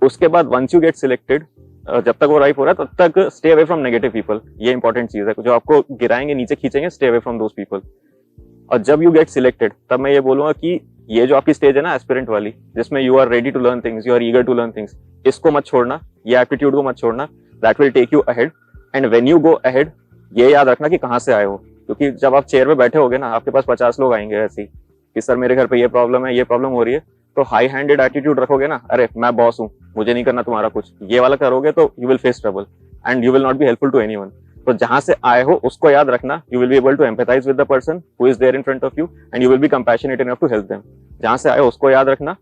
उसके बाद वंस यू गेट सिलेक्टेड, जब तक वो राइप हो रहा है तब तक stay away from negative people, ये इंपॉर्टेंट चीज है, जो आपको गिराएंगे, नीचे खींचेंगे, stay away from those people. और जब यू गेट सिलेक्टेड, तब मैं ये बोलूंगा कि ये जो आपकी स्टेज है ना एस्पिरेंट वाली, जिसमें you are ready to learn things, you are eager to learn things, इसको मत छोड़ना, ये एप्टीट्यूड को मत छोड़ना, that will take you ahead. And when you go ahead, ये याद रखना कि कहाँ से आए हो, क्योंकि जब आप चेयर पे बैठे होगे ना, आपके पास 50 लोग आएंगे ऐसे ही कि सर मेरे घर पे ये प्रॉब्लम है, ये प्रॉब्लम हो रही है, तो हाई हैंडेड एटीट्यूड रखोगे ना, अरे मैं बॉस हूँ, मुझे नहीं करना तुम्हारा कुछ, ये वाला करोगे तो you will face trouble and you will not be helpful to anyone. तो जहां से आए हो उसको याद रखना, you will be able to empathise with the person who is there in front of you and you will be compassionate enough to help them. जहां से आए हो उसको याद रखना,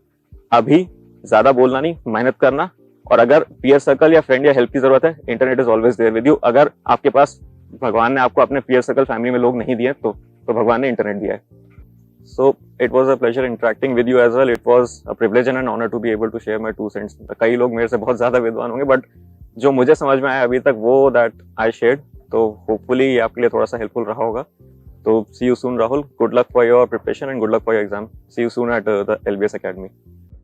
अभी ज्यादा बोलना नहीं, मेहनत करना, और अगर पीयर सर्कल या फ्रेंड या हेल्प की जरूरत है, internet is always there with you. अगर आपके पास भगवान ने आपको अपने पीयर सर्कल फैमिली में लोग नहीं दिए तो भगवान ने इंटरनेट दिया है। So it was a pleasure interacting with you as well. It was a privilege and an honor to be able to share my 2 cents. कई लोग मेरे से बहुत ज्यादा विद्वान होंगे, बट जो मुझे समझ में आया अभी तक वो that I shared, तो hopefully ये आपके लिए थोड़ा सा helpful रहा होगा। तो see you soon Rahul. Good luck for your preparation and good luck for your exam. See you soon at the LBS Academy.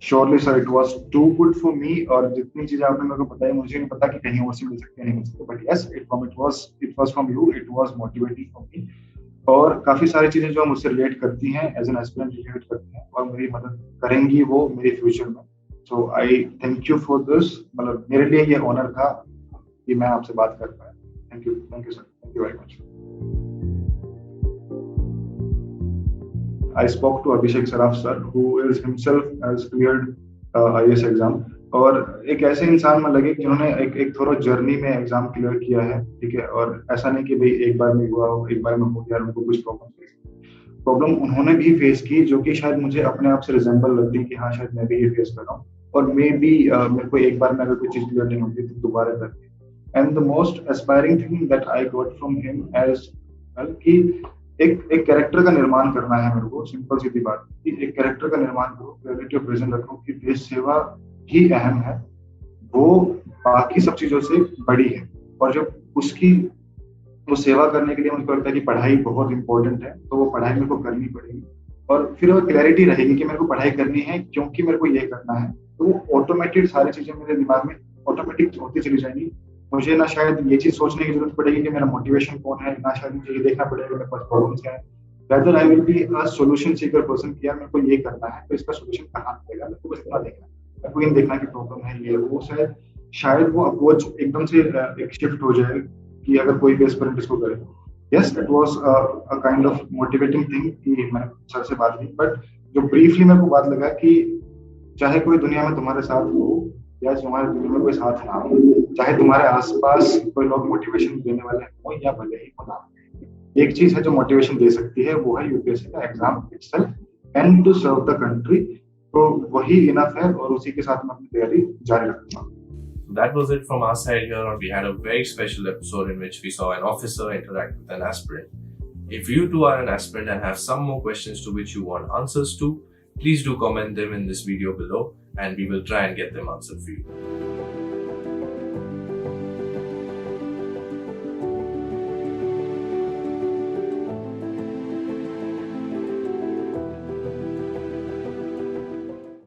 Surely sir, it was too good for me, और जितनी चीजें आपने मेरे को बताई, मुझे नहीं पता कि कहीं और से मिल सकती है नहीं मिल सकती, but yes, it was from you, it was motivating for me, और काफी सारी चीजें जो मुझसे रिलेट करती हैं, एज एन एस्पिरेंट रिलेट करती हैं, और मेरी मदद करेंगी वो मेरे फ्यूचर में। So I thank you for this, मतलब मेरे लिए ये ऑनर था कि मैं आपसे बात कर पाया। Thank you sir, thank you very much. I spoke to Abhishek Saraf sir, who is himself has cleared IAS exam, और एक ऐसे इंसान में लगे जिन्होंने एक थोड़ा जर्नी में एग्जाम क्लियर किया है। ठीक है, और ऐसा नहीं कि भाई एक बार में हुआ, एक बार में हो गया, उनको कुछ प्रॉब्लम उन्होंने भी फेस की, जो कि शायद मुझे अपने आप से रिजेंबल लगती कि हाँ शायद मैं भी ये फेस कर रहा हूँ, और मे भी मेरे को एक बार में अगर कोई चीज क्लियर नहीं होती तो दोबारा करती। And the most aspiring thing that I got from him as well कि एक कैरेक्टर का निर्माण करना है मेरे को। सिंपल सीधी बात कि एक कैरेक्टर का निर्माण करो, क्वालिटी ऑफ विजन रखो कि देश सेवा ही अहम है, वो बाकी सब चीजों से बड़ी है, और जब उसकी वो सेवा करने के लिए मुझे लगता है कि पढ़ाई बहुत इंपॉर्टेंट है, तो वो पढ़ाई मेरे को करनी पड़ेगी, और फिर वो क्लैरिटी रहेगी कि मेरे को पढ़ाई करनी है क्योंकि मेरे को ये करना है, तो वो ऑटोमेटिक सारी चीजें मेरे दिमाग में ऑटोमेटिक होती चली जाएंगी। मुझे ना शायद ये चीज सोचने की जरूरत पड़ेगी कि मेरा मोटिवेशन कौन है, ना शायद मुझे ये देखना पड़ेगा मेरे पास प्रॉब्लम्स क्या है। Rather I will be a solution Sikar person कि यार मेरे को ये करना है, तो इसका सॉल्यूशन कहाँ मिलेगा, मेरे को बस इतना देखना है, मेरे को इन देखना की प्रॉब्लम है ये वो। शायद वो अप्रोच एकदम से एक शिफ्ट हो जाए कि अगर कोई भी एस्पिरेंट इसको करे। Yes, it was a kind of motivating thing कि मैंने सर से बात की, बट जो ब्रीफली मेरे को बात लगा कि चाहे कोई दुनिया में तुम्हारे साथ हो या तुम्हारे दुनिया में कोई साथ ना हो, चाहे तुम्हारे आसपास कोई लोग मोटिवेशन देने वाले हो या भले ही हो ना, एक चीज है जो मोटिवेशन दे सकती है, वो है यूपीएससी का exam itself and to serve the country. तो वही इनफ है, और उसी के साथ मैं अपनी तैयारी जारी रखूंगा। That was it from our side here. We had a very special episode in which we saw an officer interact with an aspirant. If you too are an aspirant and have some more questions to which you want answers to, please do comment them in this video below and we will try and get them answered for you.